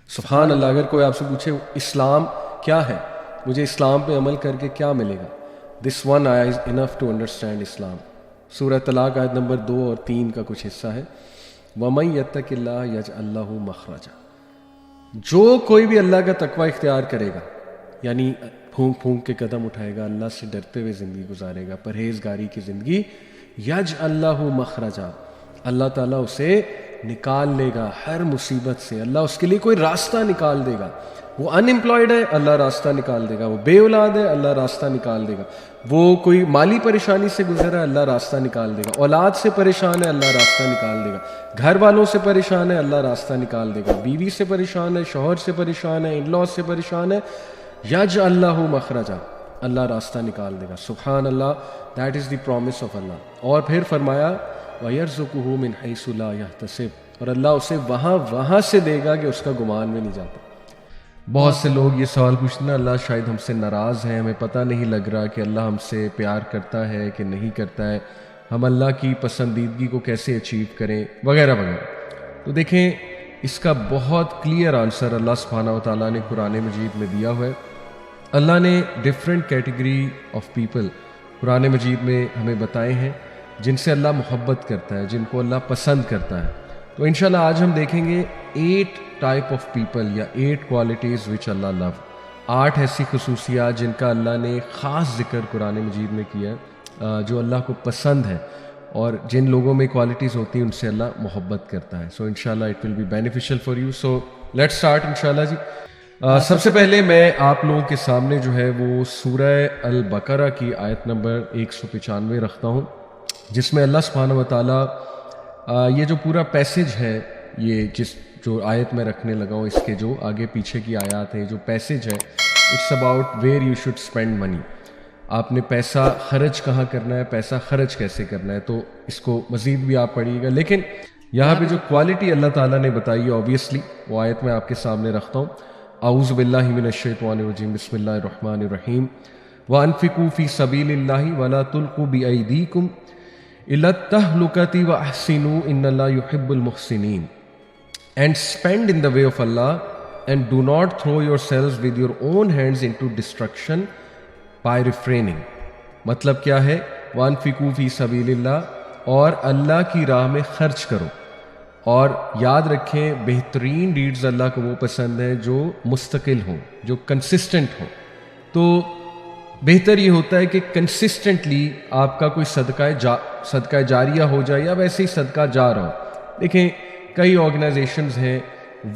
سبحان اللہ. اگر کوئی آپ سے پوچھے اسلام کیا ہے, مجھے اسلام پہ عمل کر کے کیا ملے گا, دس ون آیا از انف ٹو انڈرسٹینڈ اسلام. سورہ طلاق آیت نمبر 2 اور 3 کا کچھ حصہ ہے. وَمَن يَتَّقِ اللَّهَ يَجْعَل لَّهُ مَخْرَجًا. جو کوئی بھی اللہ کا تقوی اختیار کرے گا, یعنی پھونک پھونک کے قدم اٹھائے گا, اللہ سے ڈرتے ہوئے زندگی گزارے گا, پرہیزگاری کی زندگی, یجعل لَّهُ مَخْرَجًا, اللہ تعالیٰ اسے نکال لے گا ہر مصیبت سے. اللہ اس کے لیے کوئی راستہ نکال دے گا. وہ ان امپلائڈ ہے, اللہ راستہ نکال دے گا. وہ بے اولاد ہے, اللہ راستہ نکال دے گا. وہ کوئی مالی پریشانی سے گزر ہے, اللہ راستہ نکال دے گا. اولاد سے پریشان ہے, اللہ راستہ نکال دے گا. گھر والوں سے پریشان ہے, اللہ راستہ نکال دے گا. بیوی سے پریشان ہے, شوہر سے پریشان ہے, ان لاز سے پریشان ہے, یجعل لہ مخرجا, اللہ راستہ نکال دے گا. سبحان اللہ, that is the promise of اللہ. اور پھر فرمایا وَيَرْزُقُهُ مِنْ حَيْثُ لَا يَحْتَسِبُ, اور اللہ اسے وہاں سے دے گا کہ اس کا گمان میں نہیں جاتا. بہت سے لوگ یہ سوال پوچھتے ہیں اللہ شاید ہم سے ناراض ہیں, ہمیں پتہ نہیں لگ رہا کہ اللہ ہم سے پیار کرتا ہے کہ نہیں کرتا ہے, ہم اللہ کی پسندیدگی کو کیسے اچیو کریں وغیرہ وغیرہ. تو دیکھیں اس کا بہت کلیئر آنسر اللہ سبحانہ و تعالیٰ نے قرآن مجید میں دیا ہوا ہے. اللہ نے ڈفرینٹ کیٹیگری آف پیپل قرآن مجید میں ہمیں بتائے ہیں جن سے اللہ محبت کرتا ہے, جن کو اللہ پسند کرتا ہے. تو انشاءاللہ آج ہم دیکھیں گے 8 ٹائپ آف پیپل یا 8 کوالٹیز وچ اللہ لو. 8 ایسی خصوصیات جن کا اللہ نے خاص ذکر قرآن مجید میں کیا ہے, جو اللہ کو پسند ہے, اور جن لوگوں میں کوالٹیز ہوتی ہیں ان سے اللہ محبت کرتا ہے. سو انشاءاللہ it will be beneficial for you. So let's start انشاءاللہ جی. سب سے پہلے میں آپ لوگوں کے سامنے جو ہے وہ سورہ البقرہ کی آیت نمبر 195 رکھتا ہوں, جس میں اللہ سبحانہ و تعالیٰ یہ جو پورا پیسج ہے, یہ جو آیت میں رکھنے لگا ہوں, اس کے جو آگے پیچھے کی آیات ہیں, جو پیسج ہے, it's about where you should spend money. آپ نے پیسہ خرچ کہاں کرنا ہے, پیسہ خرچ کیسے کرنا ہے, تو اس کو مزید بھی آپ پڑھیے گا. لیکن یہاں پہ جو کوالٹی اللہ تعالیٰ نے بتائی ہے اوبیسلی وہ آیت میں آپ کے سامنے رکھتا ہوں. اعوذ باللہ من الشیطان الرجیم, بسم اللہ الرحمن الرحیم. وَأَنفِقُوا فِي سَبِيلِ اللَّهِ وَلَا تُلْقُوا بِأَيْدِيكُمْ إِلَى التَّهْلُكَةِ وَأَحْسِنُوا إِنَّ اللَّهَ يُحِبُّ الْمُحْسِنِينَ. And spend in the way of Allah, and do not throw yourselves with your own hands into destruction by refraining. مطلب کیا ہے, وَأَنفِقُوا فِي سَبِيلِ اللَّهِ, اور اللہ کی راہ میں خرچ کرو. اور یاد رکھیں بہترین ڈیڈز اللہ کو وہ پسند ہیں جو مستقل ہوں, جو کنسسٹنٹ ہوں. تو بہتر یہ ہوتا ہے کہ کنسسٹنٹلی آپ کا کوئی صدقہ جاریہ ہو جائے یا ویسے ہی صدقہ جا رہا ہو. دیکھیں کئی آرگنائزیشنز ہیں,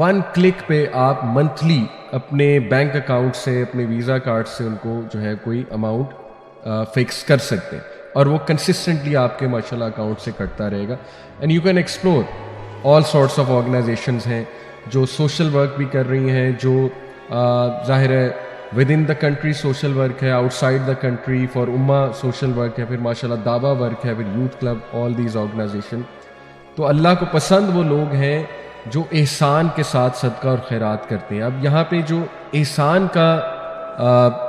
1 کلک پہ آپ منتھلی اپنے بینک اکاؤنٹ سے, اپنے ویزا کارڈ سے ان کو جو ہے کوئی اماؤنٹ فکس کر سکتے ہیں, اور وہ کنسسٹنٹلی آپ کے ماشاءاللہ اکاؤنٹ سے کٹتا رہے گا. And you can explore all sorts of organisations ہیں جو سوشل ورک بھی کر رہی ہیں, جو ظاہر ہے with in the country social work ہے, outside the country for امہ سوشل ورک ہے, پھر ماشاءاللہ دعویٰ ورک ہے, پھر youth club, all these organisation. تو اللہ کو پسند وہ لوگ ہیں جو احسان کے ساتھ صدقہ اور خیرات کرتے ہیں. اب یہاں پہ جو احسان کا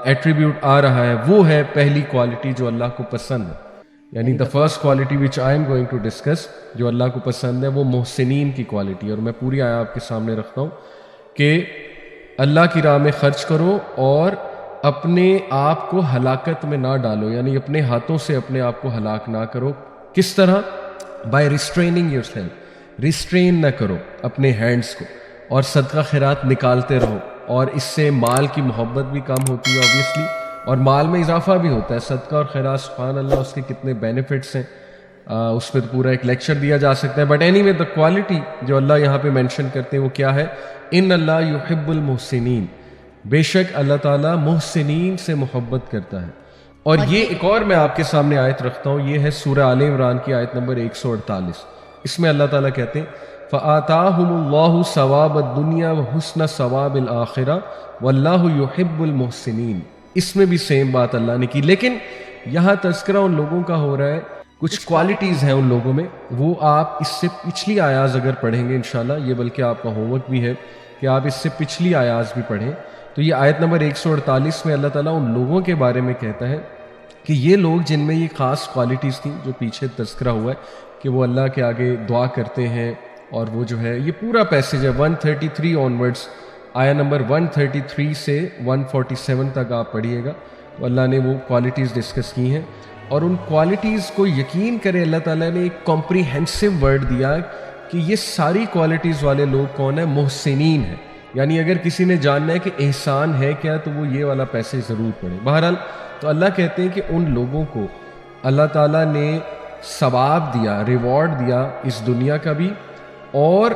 ایٹریبیوٹ آ رہا ہے وہ ہے پہلی کوالٹی جو اللہ کو پسند ہے, یعنی the first quality which I am going to discuss جو اللہ کو پسند ہے وہ محسنین کی کوالٹی. اور میں پوری آیا آپ کے سامنے رکھتا ہوں کہ اللہ کی راہ میں خرچ کرو اور اپنے آپ کو ہلاکت میں نہ ڈالو, یعنی اپنے ہاتھوں سے اپنے آپ کو ہلاک نہ کرو. کس طرح؟ By restraining your self, restrain نہ کرو اپنے ہینڈس کو, اور صدقہ خیرات نکالتے رہو. اور اس سے مال کی محبت بھی کم ہوتی ہے اوبیسلی, اور مال میں اضافہ بھی ہوتا ہے. صدقہ اور خیرات سبحان اللہ اس کے کتنے بینیفٹس ہیں, اس پہ تو پورا ایک لیکچر دیا جا سکتا ہے. But any way the quality جو اللہ یہاں پہ مینشن کرتے ہیں وہ کیا ہے, ان اللہ یحب المحسنین, بے شک اللہ تعالیٰ محسنین سے محبت کرتا ہے. اور یہ ایک اور میں آپ کے سامنے آیت رکھتا ہوں, یہ ہے سورہ آل عمران کی آیت نمبر 148. اس میں اللہ تعالیٰ کہتے ہیں فَآتَاهُمُ اللَّهُ ثَوَابَ الدُّنْيَا وَحُسْنَ ثَوَابِ الْآخِرَةِ وَاللَّهُ يُحِبُّ الْمُحْسِنِينَ. اس میں بھی سیم بات اللہ نے کی, لیکن یہاں تذکرہ ان لوگوں کا ہو رہا ہے, کچھ کوالٹیز ہیں ان لوگوں میں, وہ آپ اس سے پچھلی آیاز اگر پڑھیں گے انشاءاللہ, یہ بلکہ آپ کا ہوم ورک بھی ہے کہ آپ اس سے پچھلی آیاز بھی پڑھیں, تو یہ آیت نمبر 148 میں اللہ تعالیٰ ان لوگوں کے بارے میں کہتا ہے کہ یہ لوگ جن میں یہ خاص کوالٹیز تھیں جو پیچھے تذکرہ ہوا ہے کہ وہ اللہ کے آگے دعا کرتے ہیں, اور وہ جو ہے یہ پورا پیسج ہے 133 آنورڈس آیا نمبر 133 سے 147 تک آپ پڑھیے گا، تو اللہ نے وہ کوالٹیز ڈسکس کی ہیں، اور ان کوالٹیز کو یقین کرے اللہ تعالیٰ نے ایک کمپریہنسو ورڈ دیا کہ یہ ساری کوالٹیز والے لوگ کون ہیں؟ محسنین ہیں. یعنی اگر کسی نے جاننا ہے کہ احسان ہے کیا تو وہ یہ والا پیسے ضرور پڑھے. بہرحال تو اللہ کہتے ہیں کہ ان لوگوں کو اللہ تعالیٰ نے ثواب دیا، ریوارڈ دیا اس دنیا کا بھی، اور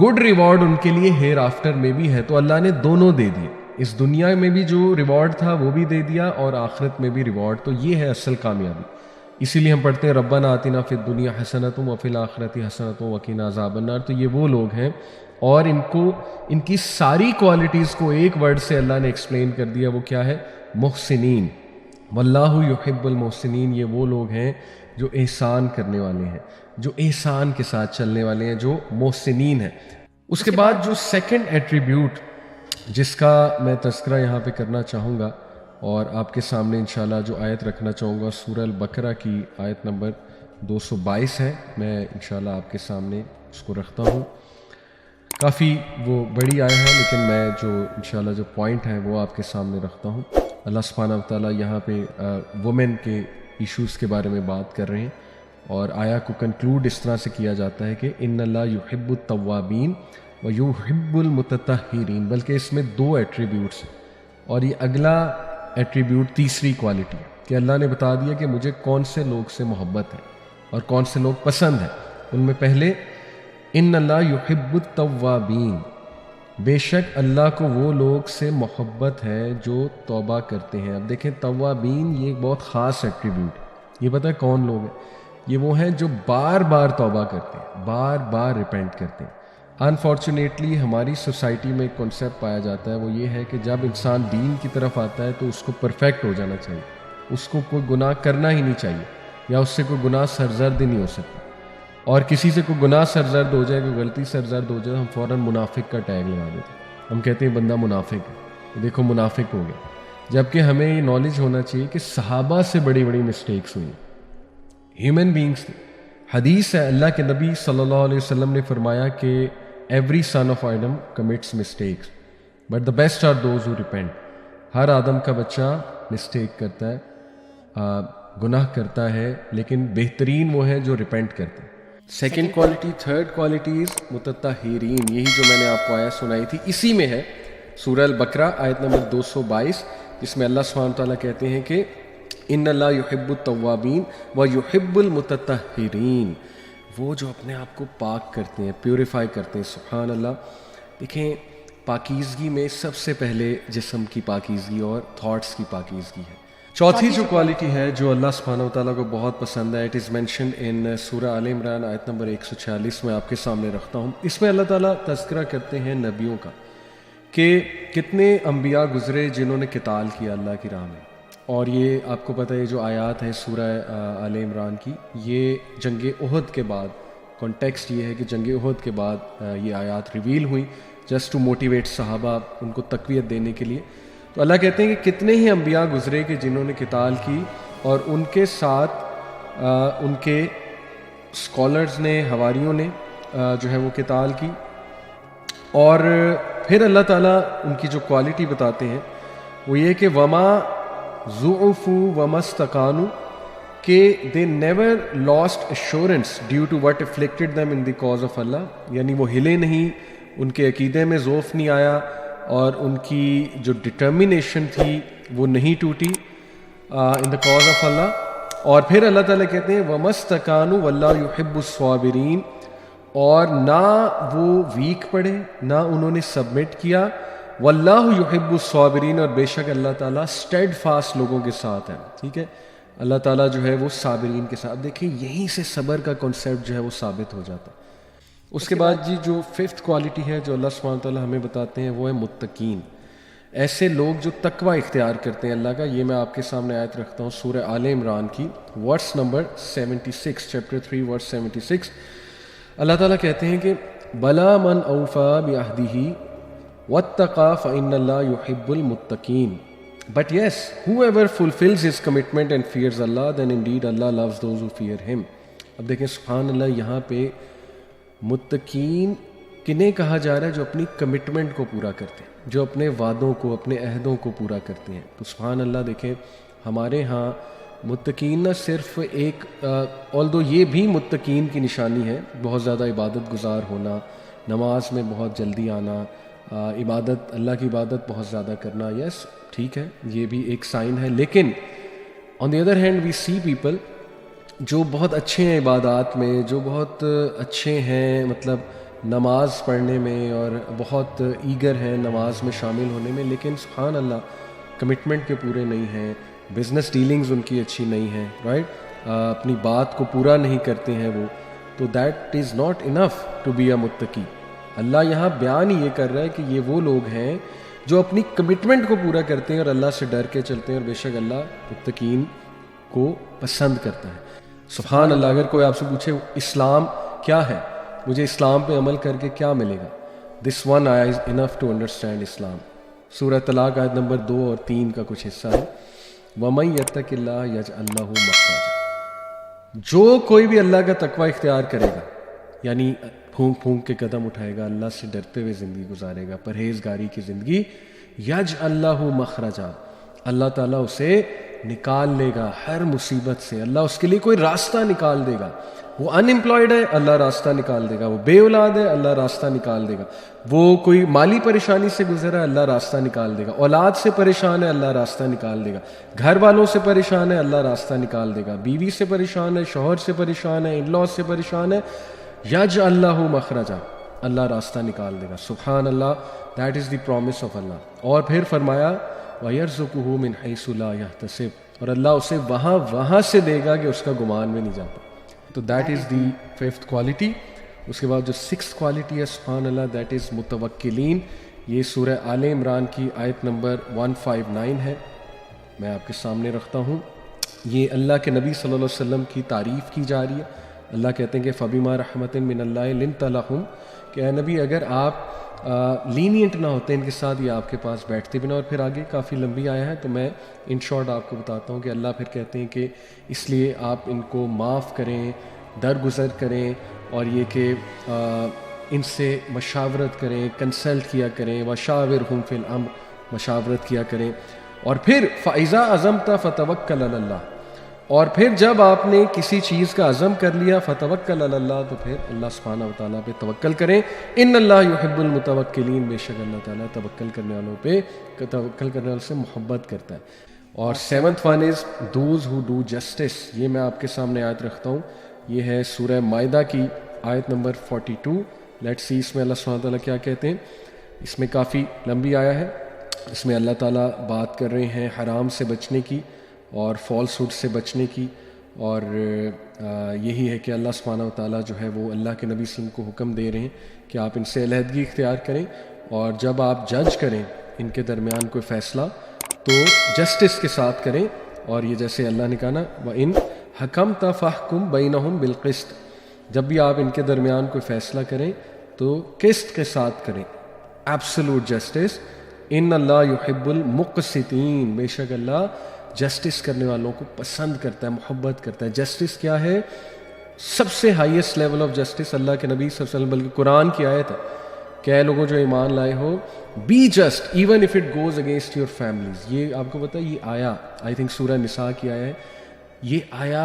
گڈ ریوارڈ ان کے لیے ہیر آفٹر میں بھی ہے. تو اللہ نے دونوں دے دیے، اس دنیا میں بھی جو ریوارڈ تھا وہ بھی دے دیا اور آخرت میں بھی ریوارڈ. تو یہ ہے اصل کامیابی. اسی لیے ہم پڑھتے ہیں ربنا آتنا فی الدنیا حسنۃ وفی الآخرۃ حسنۃ وقنا عذاب النار. تو یہ وہ لوگ ہیں، اور ان کی ساری کوالٹیز کو ایک ورڈ سے اللہ نے ایکسپلین کر دیا. وہ کیا ہے؟ محسنین. واللہ یحب المحسنین. یہ وہ لوگ ہیں جو احسان کرنے والے ہیں، جو احسان کے ساتھ چلنے والے ہیں، جو محسنین ہیں. اس کے بعد جو سیکنڈ ایٹریبیوٹ جس کا میں تذکرہ یہاں پہ کرنا چاہوں گا اور آپ کے سامنے انشاءاللہ جو آیت رکھنا چاہوں گا، سورہ البقرہ کی آیت نمبر 222 ہے. میں انشاءاللہ آپ کے سامنے اس کو رکھتا ہوں. کافی وہ بڑی آیت ہے، لیکن میں جو انشاءاللہ جو پوائنٹ ہے وہ آپ کے سامنے رکھتا ہوں. اللہ سبحانہ وتعالیٰ یہاں پہ وومن کے ایشوز کے بارے میں بات کر رہے ہیں، اور آیا کو کنکلوڈ اس طرح سے کیا جاتا ہے کہ ان اللہ یحب التوابین و یحب المتطہرین. بلکہ اس میں 2 ایٹریبیوٹس ہیں، اور یہ اگلا ایٹریبیوٹ تیسری کوالٹی ہے کہ اللہ نے بتا دیا کہ مجھے کون سے لوگ سے محبت ہے اور کون سے لوگ پسند ہیں. ان میں پہلے ان اللہ یحب التوابین، بے شک اللہ کو وہ لوگ سے محبت ہے جو توبہ کرتے ہیں. اب دیکھیں توابین یہ ایک بہت خاص ایٹریبیوٹ. یہ پتہ ہے کون لوگ ہیں؟ یہ وہ ہیں جو بار بار توبہ کرتے ہیں، بار بار ریپینٹ کرتے ہیں. انفارچونیٹلی ہماری سوسائٹی میں ایک کنسیپٹ پایا جاتا ہے، وہ یہ ہے کہ جب انسان دین کی طرف آتا ہے تو اس کو پرفیکٹ ہو جانا چاہیے، اس کو کوئی گناہ کرنا ہی نہیں چاہیے، یا اس سے کوئی گناہ سرزد ہی نہیں ہو سکتا. اور کسی سے کوئی گناہ سرزد ہو جائے، کوئی غلطی سرزد ہو جائے، ہم فوراً منافق کا ٹیگ لگا دیتے ہیں. ہم کہتے ہیں بندہ منافق ہے، دیکھو منافق ہو گیا. جبکہ ہمیں یہ نالج ہونا چاہیے کہ صحابہ سے بڑی بڑی مسٹیکس ہوئی، ہیومن بینگس تھے. حدیث ہے، اللہ کے نبی صلی اللہ علیہ وسلم نے فرمایا کہ every son of Adam commits mistakes but the best are those who repent. ہر آدم کا بچہ مسٹیک کرتا ہے، گناہ کرتا ہے، لیکن بہترین وہ ہیں جو ریپینٹ کرتے ہیں. سیکنڈ کوالٹی، تھرڈ کوالٹیز متطہرین، یہی جو میں نے آپ کو آیت سنائی تھی اسی میں ہے، سورہ البقرہ آیت نمبر 222، جس میں اللہ سبحانہ وتعالیٰ کہتے ہیں کہ ان اللہ یحب التوابین و یحب المتطہرین. وہ جو اپنے آپ کو پاک کرتے ہیں، پیوریفائی کرتے ہیں. سبحان اللہ. دیکھیں پاکیزگی میں سب سے پہلے جسم کی پاکیزگی اور تھاٹس کی پاکیزگی ہے. چوتھی جو کوالٹی ہے جو اللہ سبحانہ وتعالیٰ کو بہت پسند ہے، اٹ از مینشنڈ ان سورہ آل عمران آیت نمبر 146 میں آپ کے سامنے رکھتا ہوں. اس میں اللہ تعالیٰ تذکرہ کرتے ہیں نبیوں کا کہ کتنے انبیاء گزرے جنہوں نے قتال کیا اللہ کی راہ میں. اور یہ آپ کو پتہ ہے جو آیات ہے سورہ آل عمران کی، یہ جنگ احد کے بعد، کانٹیکسٹ یہ ہے کہ جنگ احد کے بعد یہ آیات ریویل ہوئی جسٹ ٹو موٹیویٹ صحابہ، ان کو تقویت دینے کے لیے. تو اللہ کہتے ہیں کہ کتنے ہی انبیاء گزرے کہ جنہوں نے قتال کی، اور ان کے ساتھ ان کے اسکالرز نے، حواریوں نے جو ہے وہ قتال کی. اور پھر اللہ تعالیٰ ان کی جو کوالٹی بتاتے ہیں وہ یہ کہ وما ضعفوا وما استقانوا، کہ they never lost assurance due to what afflicted them in the cause of اللہ. یعنی وہ ہلے نہیں، ان کے عقیدے میں ضعف نہیں آیا، اور ان کی جو ڈٹرمنیشن تھی وہ نہیں ٹوٹی ان دا کاز آف اللہ. اور پھر اللہ تعالیٰ کہتے ہیں وما استقانوا واللہ یحب الصابرین، اور نہ وہ ویک پڑے، نہ انہوں نے سبمٹ کیا. واللہ یحب الصابرین، اور بے شک اللہ تعالیٰ اسٹیڈ فاسٹ لوگوں کے ساتھ ہے. ٹھیک ہے، اللہ تعالیٰ جو ہے وہ صابرین کے ساتھ. دیکھیں یہیں سے صبر کا کنسیپٹ جو ہے وہ ثابت ہو جاتا ہے. اس کے بعد جی جو ففتھ کوالٹی ہے جو اللہ سبحانہ وتعالیٰ ہمیں بتاتے ہیں وہ ہے متقین. ایسے لوگ جو تقوی اختیار کرتے ہیں اللہ کا. یہ میں آپ کے سامنے آیت رکھتا ہوں سورہ آل عمران کی ورس نمبر 76، چیپٹر 3 ورس 76. اللہ تعالیٰ کہتے ہیں کہ بلا من اوفا بعہدہ واتقى فإن اللہ یحب المتقین. But yes, whoever fulfills his commitment and fears Allah, then indeed Allah loves those who fear him. اب دیکھیں سبحان اللہ، یہاں پہ متقین کنہیں کہا جا رہا ہے جو اپنی کمٹمنٹ کو پورا کرتے ہیں, جو اپنے وعدوں کو, اپنے عہدوں کو پورا کرتے ہیں. تو سبحان اللہ, دیکھیں ہمارے ہاں متقین نہ صرف ایک although یہ بھی متقین کی نشانی ہے, بہت زیادہ عبادت گزار ہونا, نماز میں بہت جلدی آنا, عبادت, اللہ کی عبادت بہت زیادہ کرنا, یس ٹھیک ہے, یہ بھی ایک سائن ہے. لیکن on the other hand we see people جو بہت اچھے ہیں عبادات میں, جو بہت اچھے ہیں مطلب نماز پڑھنے میں اور بہت ایگر ہیں نماز میں شامل ہونے میں, لیکن سبحان اللہ کمٹمنٹ کے پورے نہیں ہیں, بزنس ڈیلنگز ان کی اچھی نہیں ہیں, رائٹ, اپنی بات کو پورا نہیں کرتے ہیں وہ. تو that is not enough to be a متقی. اللہ یہاں بیان ہی یہ کر رہا ہے کہ یہ وہ لوگ ہیں جو اپنی کمٹمنٹ کو پورا کرتے ہیں اور اللہ سے ڈر کے چلتے ہیں, اور بے شک اللہ متقین کو پسند کرتا ہے. سبحان اللہ. اگر کوئی آپ سے پوچھے اسلام کیا ہے, مجھے اسلام پہ عمل کر کے کیا ملے گا, دس ون آیا از انف ٹو انڈرسٹینڈ اسلام. سورہ طلاق آیت نمبر 2 اور 3 کا کچھ حصہ ہے. وَمَن يَتَّقِ اللَّهَ يَجْعَل لَّهُ مَخْرَجًا. جو کوئی بھی اللہ کا تقوی اختیار کرے گا, یعنی پھونک پھونک کے قدم اٹھائے گا, اللہ سے ڈرتے ہوئے زندگی گزارے گا, پرہیزگاری کی زندگی, یجعل لہ مخرجا, اللہ تعالیٰ اسے نکال لے گا ہر مصیبت سے, اللہ اس کے لیے کوئی راستہ نکال دے گا. وہ ان امپلائڈ ہے, اللہ راستہ نکال دے گا. وہ بے اولاد ہے, اللہ راستہ نکال دے گا. وہ کوئی مالی پریشانی سے گزرا ہے, اللہ راستہ نکال دے گا. اولاد سے پریشان ہے, اللہ راستہ نکال دے گا. گھر والوں سے پریشان ہے, اللہ راستہ نکال دے گا. بیوی سے پریشان ہے, شوہر سے پریشان ہے, ان لاء سے پریشان ہے, یجعل لہ مخرجا, اللہ راستہ نکال دے گا. سبحان اللہ, that is the promise of اللہ. اور پھر فرمایا وَيَرْزُقُهُ مِنْ حَيْثُ لَا يَحْتَسِبُ, اور اللہ اسے وہاں سے دے گا کہ اس کا گمان میں نہیں جاتا. تو that is the 5th quality. اس کے بعد جو 6th کوالٹی ہے سبحان اللہ, دیٹ از متوکلین. یہ سورہ آل عمران کی آیت نمبر 159 ہے, میں آپ کے سامنے رکھتا ہوں. یہ اللہ کے نبی صلی اللہ علیہ وسلم کی تعریف کی جا رہی ہے. اللہ کہتے ہیں کہ فَبِمَا رَحْمَةٍ مِّنَ اللَّهِ لِنْتَ لَهُمْ, کہ اے نبی اگر آپ لینینٹ نہ ہوتے ان کے ساتھ, یہ آپ کے پاس بیٹھتے بھی نہ. اور پھر آگے کافی لمبی آیا ہے, تو میں ان شارٹ آپ کو بتاتا ہوں کہ اللہ پھر کہتے ہیں کہ اس لیے آپ ان کو معاف کریں, درگزر کریں, اور یہ کہ ان سے مشاورت کریں, کنسلٹ کیا کریں. وَشَاوِرْهُمْ فِي الْأَمْرِ, مشاورت کیا کریں. اور پھر فَإِذَا عَزَمْتَ فَتَوَكَّلْ عَلَى اللَّهِ, اور پھر جب آپ نے کسی چیز کا عزم کر لیا, فتوکل علی اللہ, تو پھر اللہ سبحانہ و تعالیٰ پہ توکل کریں. ان اللہ یحب المتوکلین, بے شک اللہ تعالیٰ توکل کرنے والوں سے محبت کرتا ہے. اور 7th one is those who do justice. یہ میں آپ کے سامنے آیت رکھتا ہوں, یہ ہے سورہ مائدہ کی آیت نمبر 42. لیٹس سی اس میں اللہ سبحانہ و تعالیٰ کیا کہتے ہیں. اس میں کافی لمبی آیا ہے, اس میں اللہ تعالیٰ بات کر رہے ہیں حرام سے بچنے کی اور فالس ہوڈ سے بچنے کی. اور یہی ہے کہ اللہ سبحانہ و تعالیٰ جو ہے وہ اللہ کے نبی صلی اللہ علیہ وسلم کو حکم دے رہے ہیں کہ آپ ان سے علیحدگی اختیار کریں, اور جب آپ جج کریں ان کے درمیان کوئی فیصلہ تو جسٹس کے ساتھ کریں. اور یہ جیسے اللہ نے کہا نا, وَإِنْ حَكَمْتَ فَاحْكُمْ بَيْنَهُمْ بِالْقِسْطِ, جب بھی آپ ان کے درمیان کوئی فیصلہ کریں تو قسط کے ساتھ کریں, ایبسولوٹ جسٹس. ان اللہ یحب المقسطین, بے شک اللہ جسٹس کرنے والوں کو پسند کرتا ہے, محبت کرتا ہے. جسٹس کیا ہے؟ سب سے ہائیسٹ لیول آف جسٹس اللہ کے نبی صلی اللہ علیہ وسلم, بلکہ قرآن کی آیت ہے کہ اے لوگوں جو ایمان لائے ہو, be just even if it goes against your families. یہ آپ کو پتہ ہے, یہ آیا آئی تھنک سورہ نساء کی آیا ہے. یہ آیا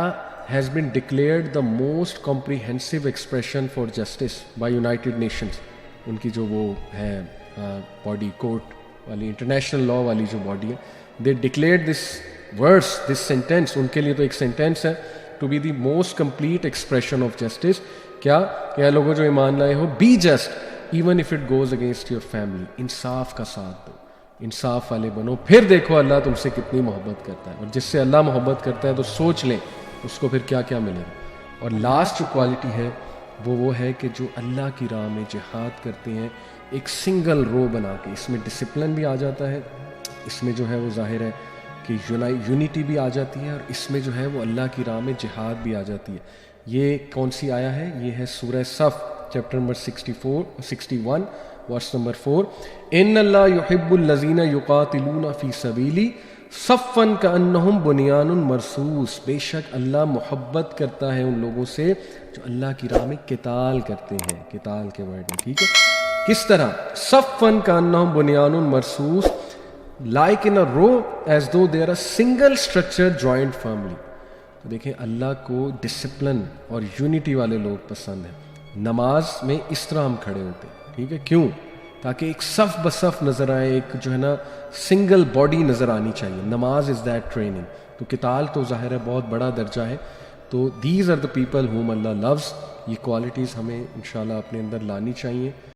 has been declared the most comprehensive expression for justice by United Nations. ان کی جو وہ ہے باڈی, کورٹ والی, انٹرنیشنل لا والی جو باڈی ہے, دے declared this verse, this sentence, ان کے لیے تو ایک سینٹینس ہے, to be the most complete expression of justice. کیا کہ لوگوں جو ایمان لائے ہو, be just even if it goes against your family, انصاف کا ساتھ دو, انصاف والے بنو, پھر دیکھو اللہ تم سے کتنی محبت کرتا ہے. اور جس سے اللہ محبت کرتا ہے تو سوچ لیں اس کو پھر کیا کیا ملے گا. اور لاسٹ جو کوالٹی ہے وہ ہے کہ جو اللہ کی راہ میں جہاد کرتے ہیں ایک سنگل رو بنا کے. اس میں ڈسپلن بھی آ جاتا ہے, اس میں جو ہے وہ ظاہر ہے کہ یونیٹی بھی آ جاتی ہے, اور اس میں جو ہے وہ اللہ کی راہ میں جہاد بھی آ جاتی ہے. یہ کون سی آیا ہے؟ یہ ہے سورہ صف چیپٹر نمبر 61 ورس نمبر 4. ان اللہ یحب الذین یقاتلون فی سبیلی صفن کأنہم بنیان مرصوص، بے شک اللہ محبت کرتا ہے ان لوگوں سے جو اللہ کی راہ میں قتال کرتے ہیں، قتال کے ورڈ میں، ٹھیک ہے. کس طرح؟ صفن کأنہم بنیان مرصوص، like in a row as though they are a single structure joined firmly. تو دیکھیں اللہ کو ڈسپلن اور یونٹی والے لوگ پسند ہیں. نماز میں اس طرح ہم کھڑے ہوتے ہیں، ٹھیک ہے، کیوں؟ تاکہ ایک صف بصف نظر آئے، ایک جو ہے نا سنگل باڈی نظر آنی چاہیے. نماز از دیٹ ٹریننگ. تو قتال تو ظاہر ہے بہت بڑا درجہ ہے. تو these are the people whom Allah loves. یہ کوالٹیز ہمیں انشاءاللہ اپنے اندر لانی چاہیے.